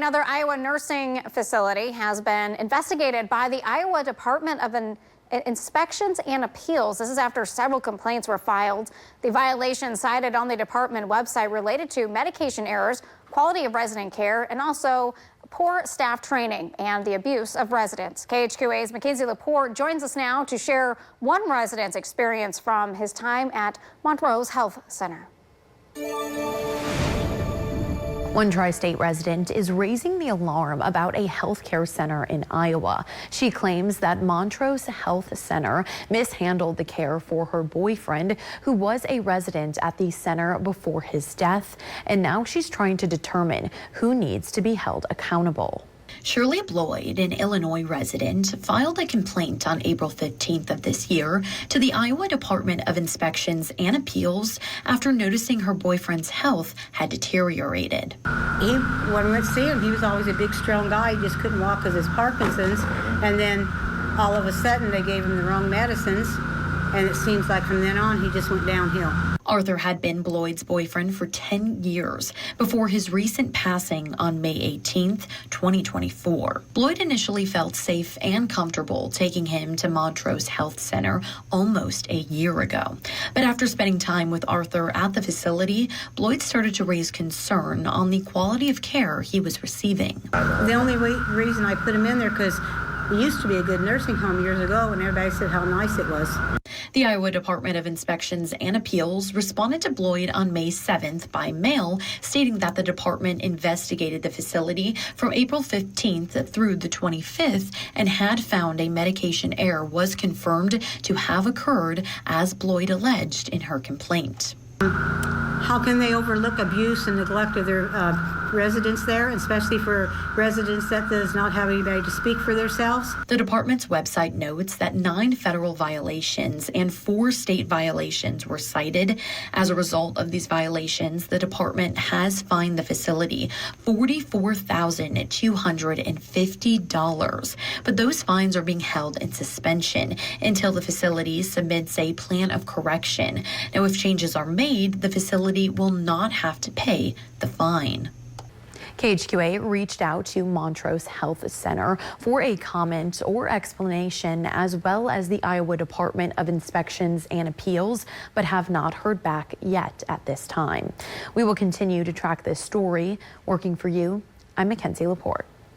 another Iowa nursing facility has been investigated by the Iowa Department of Inspections and Appeals. This is after several complaints were filed. The violations cited on the department website related to medication errors, quality of resident care, and also poor staff training and the abuse of residents. KHQA's Mackenzie Laporte joins us now to share one resident's experience from his time at Montrose Health Center. One tri-state resident is raising the alarm about a healthcare center in Iowa. She claims that Montrose Health Center mishandled the care for her boyfriend, who was a resident at the center before his death, and now she's trying to determine who needs to be held accountable. Shirley Bloyd, an Illinois resident, filed a complaint on April 15th of this year to the Iowa Department of Inspections and Appeals after noticing her boyfriend's health had deteriorated. When we went to see him, he was always a big, strong guy. He just couldn't walk because of his Parkinson's. And then all of a sudden, they gave him the wrong medicines. And it seems like from then on, he just went downhill. Arthur had been Bloyd's boyfriend for 10 years before his recent passing on May 18th, 2024. Bloyd initially felt safe and comfortable taking him to Montrose Health Center almost a year ago. But after spending time with Arthur at the facility, Bloyd started to raise concern on the quality of care he was receiving. The only reason I put him in there because it used to be a good nursing home years ago, and everybody said how nice it was. The Iowa Department of Inspections and Appeals responded to Bloyd on May 7th by mail, stating that the department investigated the facility from April 15th through the 25th and had found a medication error was confirmed to have occurred, as Bloyd alleged in her complaint. How can they overlook abuse and neglect of their residents there, especially for residents that does not have anybody to speak for themselves? The department's website notes that 9 federal violations and 4 state violations were cited. As a result of these violations, the department has fined the facility $44,250. But those fines are being held in suspension until the facility submits a plan of correction. Now, if changes are made, the facility will not have to pay the fine. KHQA reached out to Montrose Health Center for a comment or explanation, as well as the Iowa Department of Inspections and Appeals, but have not heard back yet at this time. We will continue to track this story. Working for you, I'm Mackenzie Laporte.